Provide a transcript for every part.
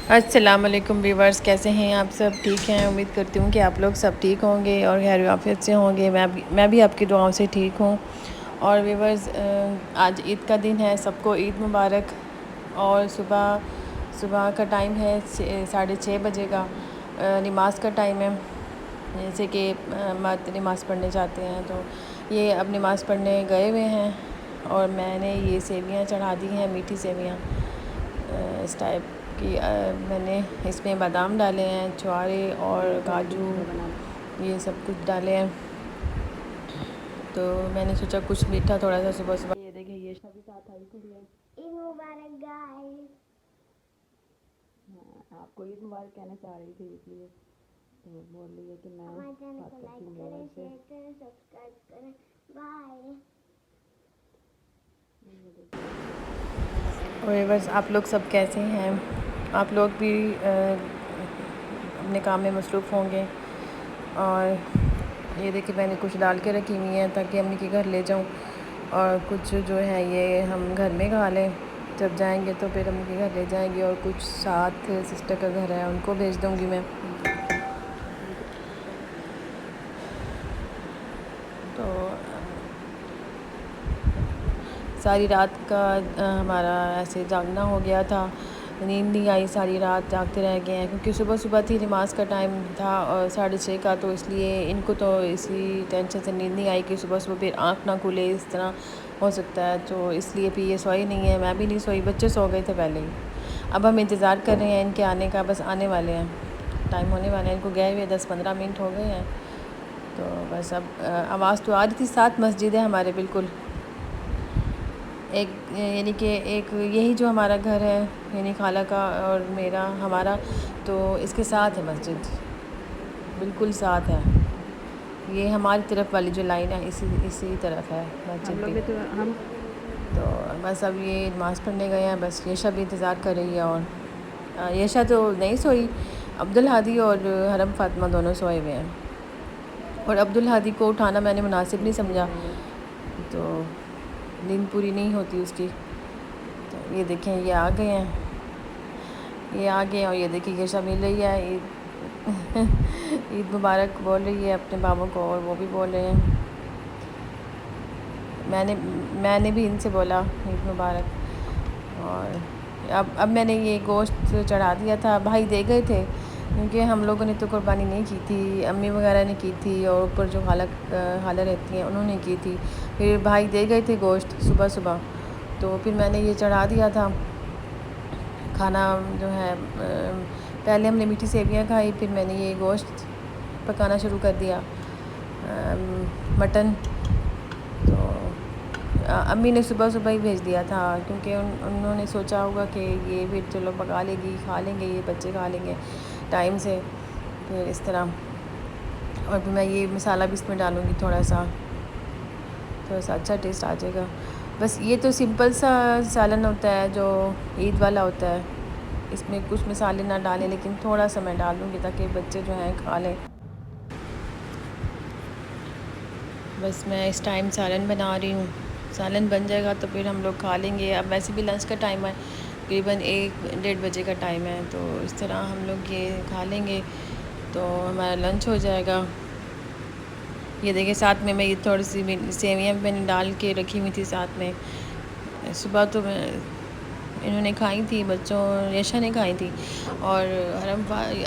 अस्सलाम वालेकुम व्यूवर्स, कैसे हैं आप सब? ठीक हैं। उम्मीद करती हूँ कि आप लोग सब ठीक होंगे और खैर आफियत से होंगे। मैं भी आपकी दुआओं से ठीक हूँ। और व्यूवर्स, आज ईद का दिन है, सबको ईद मुबारक। और सुबह सुबह का टाइम है 6:30 बजे का। नमाज का टाइम है। जैसे कि मर्द नमाज़ पढ़ने जाते हैं, तो ये अब नमाज़ पढ़ने गए हुए हैं। और मैंने ये सेवियाँ चढ़ा दी हैं, मीठी सेवियाँ इस टाइप कि मैंने इसमें बादाम डाले हैं, छुआरे और काजू, ये सब कुछ डाले हैं। तो मैंने सोचा कुछ मीठा थोड़ा सा सुबह सुबह। ये देखिए, ये भी साथ आई खड़ी है। ईद मुबारक गाइस। हाँ, आपको ईद मुबारक कहना चाह रही थी, इसलिए तो बोल रही है कि मैं बात करती हूँ व्यूअर्स से। सब्सक्राइब करें, बाय। और बस आप लोग सब कैसे हैं? आप लोग भी अपने काम में मसरूफ़ होंगे। और ये देखिए, मैंने कुछ डाल के रखी हुई हैं ताकि अम्मी के घर ले जाऊं, और कुछ जो है ये हम घर में खा लें। जब जाएंगे तो फिर अम्मी के घर ले जाएंगे, और कुछ साथ सिस्टर का घर है, उनको भेज दूंगी मैं। तो सारी रात का हमारा ऐसे जागना हो गया था। नींद नहीं आई, सारी रात जागते रह गए हैं, क्योंकि सुबह सुबह थी, नमाज का टाइम था और 6:30 का। तो इसलिए इनको तो इसी टेंशन से नींद नहीं आई कि सुबह सुबह फिर आँख ना खुले, इस तरह हो सकता है। तो इसलिए फिर ये सोई नहीं है, मैं भी नहीं सोई, बच्चे सो गए थे पहले ही। अब हम इंतज़ार कर रहे हैं इनके आने का, बस आने वाले हैं, टाइम होने वाला है। इनको गए हुए 10-15 मिनट हो गए हैं। तो बस अब आवाज़ तो आ रही थी। साथ मस्जिद है हमारे, बिल्कुल एक, यानी कि एक यही जो हमारा घर है, यानी खाला का और मेरा हमारा, तो इसके साथ है मस्जिद, बिल्कुल साथ है। ये हमारी तरफ वाली जो लाइन है, इसी तरफ है मस्जिद भी। तो बस अब ये नमाज़ पढ़ने गए हैं, बस येशा भी इंतज़ार कर रही है। और येशा तो नहीं सोई, अब्दुल हादी और हरम फातिमा दोनों सोए हुए हैं। और अब्दुल हादी को उठाना मैंने मुनासिब नहीं समझा, तो नींद पूरी नहीं होती उसकी। तो ये देखें, ये आ गए हैं, ये आ गए। और ये देखिए, येशा मिल रही है, ईद ईद मुबारक बोल रही है अपने बाबा को, और वो भी बोल रहे हैं। मैंने मैंने भी इनसे बोला ईद मुबारक। और अब मैंने ये गोश्त चढ़ा दिया था, भाई दे गए थे, क्योंकि हम लोगों ने तो कुर्बानी नहीं की थी, अम्मी वगैरह ने की थी, और ऊपर जो खाला रहती हैं उन्होंने की थी। फिर भाई दे गए थे गोश्त सुबह सुबह, तो फिर मैंने ये चढ़ा दिया था। खाना जो है, पहले हमने मीठी सेवियाँ खाई, फिर मैंने ये गोश्त पकाना शुरू कर दिया, मटन। तो अम्मी ने सुबह सुबह ही भेज दिया था, क्योंकि उन्होंने सोचा होगा कि ये फिर चलो पका लेगी, खा लेंगे, ये बच्चे खा लेंगे टाइम से, फिर इस तरह। और फिर मैं ये मसाला भी इसमें डालूँगी, थोड़ा सा अच्छा टेस्ट आ जाएगा। बस ये तो सिंपल सा सालन होता है जो ईद वाला होता है, इसमें कुछ मसाले ना डालें, लेकिन थोड़ा सा मैं डाल दूँगी ताकि बच्चे जो हैं खा लें। बस मैं इस टाइम सालन बना रही हूँ, सालन बन जाएगा तो फिर हम लोग खा लेंगे। अब वैसे भी लंच का टाइम है, तकरीबन 1-1:30 बजे का टाइम है, तो इस तरह हम लोग ये खा लेंगे तो हमारा लंच हो जाएगा। ये देखिए, साथ में मैं ये थोड़ी सी सेवियाँ मैंने डाल के रखी हुई थी साथ में। सुबह तो मैं इन्होंने खाई थी, बच्चों यशा ने खाई थी, और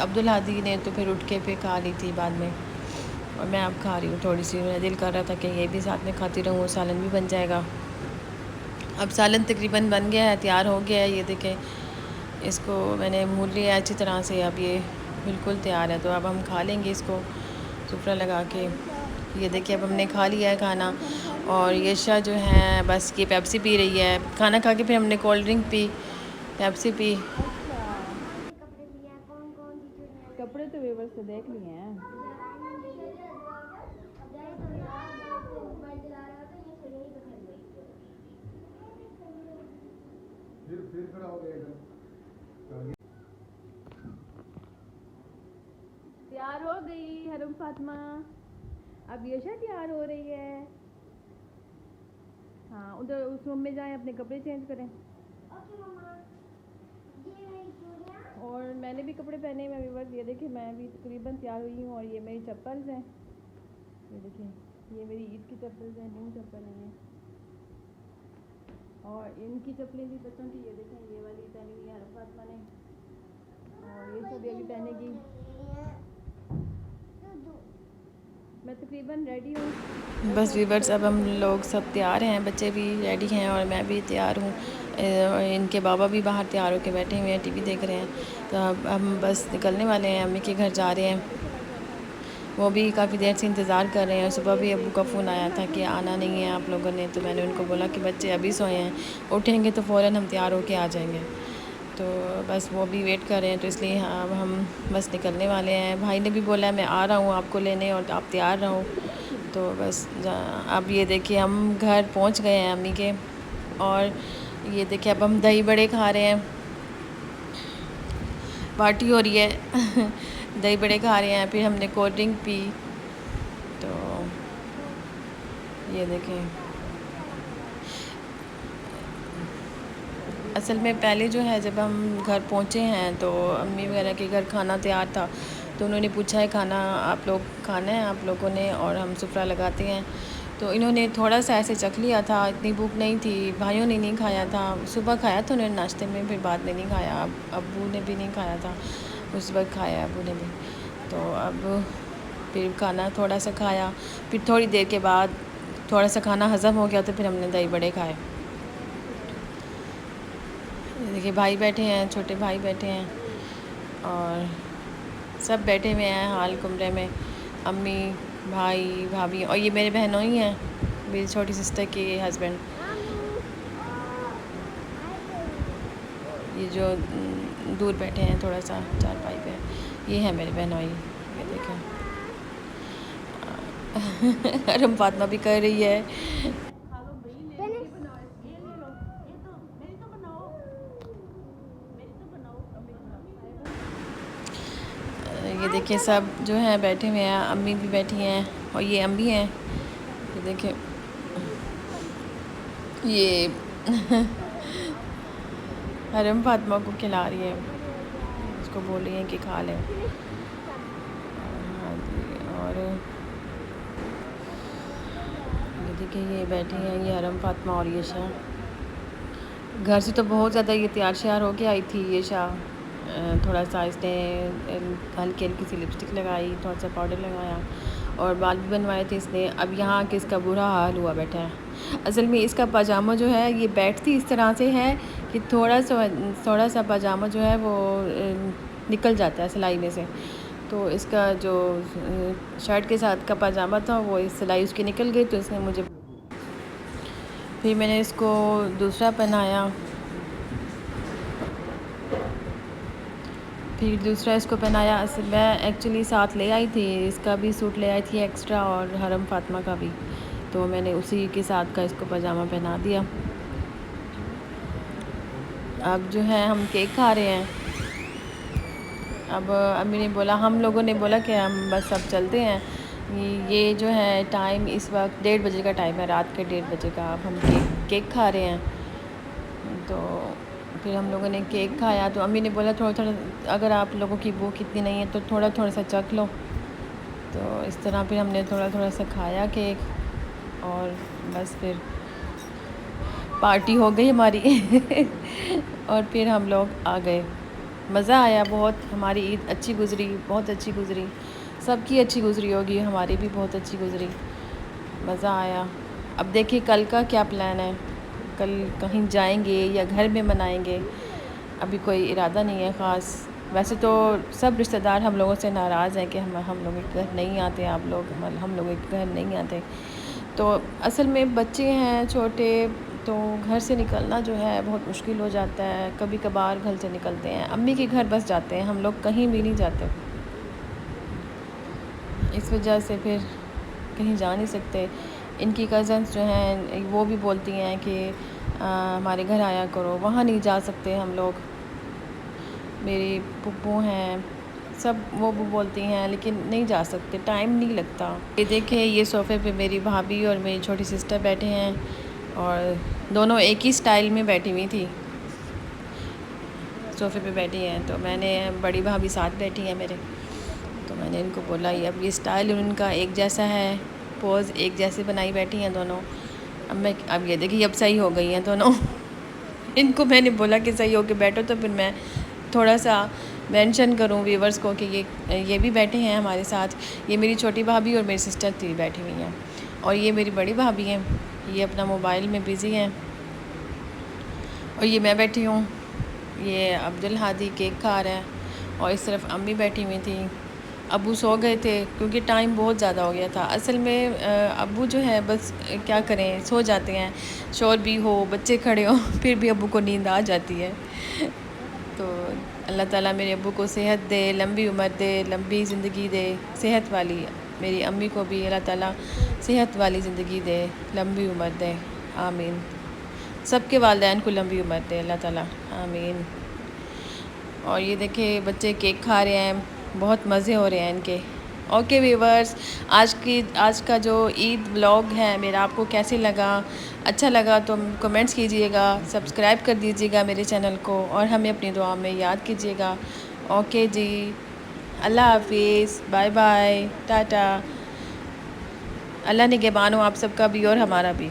अब्दुल हादी ने तो फिर उठ के फिर खा ली थी बाद में। और मैं अब खा रही हूँ थोड़ी सी, मेरा दिल कर रहा था कि ये भी साथ में खाती रहूँ, सालन भी बन जाएगा। अब सालन तकरीबन बन गया है, तैयार हो गया है। ये देखें, इसको मैंने भून लिया अच्छी तरह से, अब ये बिल्कुल तैयार है। तो अब हम खा लेंगे इसको सुपरा लगा के। ये देखिए, अब हमने खा लिया है खाना। और येशा जो है बस ये पेप्सी पी रही है। खाना खा के फिर हमने cold drink P, Pepsi P. कपड़े तो वेवर से देख लिए हैं। फिर खड़ा हो गया इधर। तैयार हो गई हरम फातिमा, अब येशा तैयार हो रही है। हाँ, उधर उस रूम में जाएं, अपने कपड़े चेंज करें। ओके मम्मा। ये मेरी चूड़ियाँ। और मैंने भी कपड़े पहने हैं व्यूअर्स। ये देखिए मैं भी तकरीबन तैयार हुई हूँ और ये मेरी चप्पल्स हैं। ये देखिए ये मेरी ईद की चप्पल्स हैं, न्यू चप्पल हैं ये। और इनकी चप्पलें भी बच्चों की, ये देखें ये वाली पहनी हुई है फातिमा ने, और ये सब अभी पहनेगी। मैं तकरीबन रेडी हूँ। बस व्यूअर्स अब हम लोग सब तैयार हैं, बच्चे भी रेडी हैं और मैं भी तैयार हूँ। इनके बाबा भी बाहर तैयार होकर बैठे हुए हैं, टीवी देख रहे हैं। तो अब हम बस निकलने वाले हैं, अम्मी के घर जा रहे हैं। वो भी काफ़ी देर से इंतज़ार कर रहे हैं। सुबह भी अब्बू का फ़ोन आया था कि आना नहीं है आप लोगों ने, तो मैंने उनको बोला कि बच्चे अभी सोए हैं, उठेंगे तो फ़ौरन हम तैयार होके आ जाएंगे। तो बस वो भी वेट कर रहे हैं, तो इसलिए अब हम बस निकलने वाले हैं। भाई ने भी बोला है मैं आ रहा हूँ आपको लेने और आप तैयार रहो। तो बस अब ये देखिए हम घर पहुँच गए हैं अम्मी के, और ये देखिए अब हम दही बड़े खा रहे हैं, पार्टी हो रही है। दही बड़े खा रहे हैं, फिर हमने कोल्ड ड्रिंक पी। तो ये देखें असल में पहले जो है जब हम घर पहुँचे हैं तो अम्मी वगैरह के घर खाना तैयार था, तो उन्होंने पूछा है खाना आप लोग खाना है आप लोगों ने, और हम सुफ्रा लगाते हैं। तो इन्होंने थोड़ा सा ऐसे चख लिया था, इतनी भूख नहीं थी, भाइयों ने नहीं खाया था। सुबह खाया था उन्होंने नाश्ते में, फिर बाद में नहीं खाया। अब्बू ने भी नहीं खाया था, उस वक्त खाया अब्बू ने भी। तो अब फिर खाना थोड़ा सा खाया, फिर थोड़ी देर के बाद थोड़ा सा खाना हज़म हो गया, तो फिर हमने दही बड़े खाए। देखिए भाई बैठे हैं, छोटे भाई बैठे हैं और सब बैठे हुए हैं हाल कमरे में, अम्मी भाई भाभी, और ये मेरे बहनों ही हैं, मेरी छोटी सिस्टर के हस्बैंड। ये जो दूर बैठे हैं थोड़ा सा चारपाई पे, ये है मेरे बहनों ही। ये देखें अरम फातिमा भी कर रही है। ये देखिए सब जो हैं बैठे हुए हैं, अम्मी भी बैठी हैं और ये अम्मी हैं। ये देखिए ये हरम फातिमा को खिला रही है, उसको बोल रही है कि खा लें। हाँ जी, और ये देखिए ये बैठी हैं, ये हरम फातिमा और ये शाह। घर से तो बहुत ज़्यादा ये तैयार श्यार होके आई थी ये शाह। थोड़ा सा इसने हल्की हल्की सी लिपस्टिक लगाई, थोड़ा सा पाउडर लगाया और बाल भी बनवाए थे इसने। अब यहाँ कि इसका बुरा हाल हुआ बैठा है। असल में इसका पजामा जो है ये बैठती इस तरह से है कि थोड़ा सा पजामा जो है वो निकल जाता है सिलाई में से। तो इसका जो शर्ट के साथ का पजामा था वो इस सिलाई उसकी निकल गई, तो इसने मुझे, फिर मैंने इसको दूसरा पहनाया, फिर दूसरा इसको पहनाया। मैं एक्चुअली साथ ले आई थी, इसका भी सूट ले आई थी एक्स्ट्रा और हरम फातिमा का भी, तो मैंने उसी के साथ का इसको पजामा पहना दिया। अब जो है हम केक खा रहे हैं। अब अम्मी ने बोला, हम लोगों ने बोला कि हम बस अब चलते हैं। ये जो है टाइम इस वक्त 1:30 बजे का टाइम है, रात के 1:30 बजे का। अब हम केक खा रहे हैं। तो फिर हम लोगों ने केक खाया, तो अम्मी ने बोला थोड़ा थोड़ा, अगर आप लोगों की भूख इतनी नहीं है तो थोड़ा थोड़ा सा चख लो। तो इस तरह फिर हमने थोड़ा थोड़ा सा खाया केक, और बस फिर पार्टी हो गई हमारी। और फिर हम लोग आ गए। मज़ा आया बहुत, हमारी ईद अच्छी गुज़री, बहुत अच्छी गुज़री, सबकी अच्छी गुज़री होगी, हमारी भी बहुत अच्छी गुज़री, मज़ा आया। अब देखिए कल का क्या प्लान है, कल कहीं जाएंगे या घर में मनाएंगे, अभी कोई इरादा नहीं है ख़ास। वैसे तो सब रिश्तेदार हम लोगों से नाराज़ हैं कि हम लोगों के घर नहीं आते, आप लोग हम लोगों के घर नहीं आते। तो असल में बच्चे हैं छोटे, तो घर से निकलना जो है बहुत मुश्किल हो जाता है। कभी कभार घर से निकलते हैं, अम्मी के घर बस जाते हैं, हम लोग कहीं भी नहीं जाते। इस वजह से फिर कहीं जा नहीं सकते। इनकी कज़न्स जो हैं वो भी बोलती हैं कि हमारे घर आया करो, वहाँ नहीं जा सकते हम लोग। मेरी पुप्पू हैं सब, वो भी बोलती हैं, लेकिन नहीं जा सकते, टाइम नहीं लगता। ये देखें ये सोफ़े पे मेरी भाभी और मेरी छोटी सिस्टर बैठे हैं, और दोनों एक ही स्टाइल में बैठी हुई थी। सोफ़े पे बैठी हैं, तो मैंने बड़ी भाभी साथ बैठी हैं मेरे, तो मैंने इनको बोला ये अब ये स्टाइल उनका एक जैसा है, पोज़ एक जैसे बनाई बैठी हैं दोनों। अब ये देखिए अब सही हो गई हैं दोनों इनको मैंने बोला कि सही हो के बैठो, तो फिर मैं थोड़ा सा मेंशन करूं व्यूवर्स को कि ये भी बैठे हैं हमारे साथ। ये मेरी छोटी भाभी और मेरी सिस्टर थी बैठी हुई हैं, और ये मेरी बड़ी भाभी हैं, ये अपना मोबाइल में बिज़ी हैं, और ये मैं बैठी हूँ। ये अब्दुल हादी केक खा रहा है, और इस तरफ अम्मी बैठी हुई थी। अब्बू सो गए थे क्योंकि टाइम बहुत ज़्यादा हो गया था। असल में अब्बू जो है बस क्या करें, सो जाते हैं, शोर भी हो, बच्चे खड़े हो फिर भी अब्बू को नींद आ जाती है। तो अल्लाह ताला मेरे अब्बू को सेहत दे, लंबी उम्र दे, लंबी ज़िंदगी दे, सेहत वाली। मेरी अम्मी को भी अल्लाह ताला सेहत वाली ज़िंदगी दे, लंबी उम्र दे, आमीन। सबके वालिदैन को लंबी उम्र दे अल्लाह ताला, आमीन। और ये देखिए बच्चे केक खा रहे हैं, बहुत मज़े हो रहे हैं इनके। ओके व्यूवर्स, आज का जो ईद व्लॉग है मेरा आपको कैसे लगा? अच्छा लगा तो कमेंट्स कीजिएगा, सब्सक्राइब कर दीजिएगा मेरे चैनल को, और हमें अपनी दुआ में याद कीजिएगा। ओके जी, अल्लाह हाफिज़, बाय बाय, टाटा। अल्लाह निगहबान हो आप सबका भी और हमारा भी।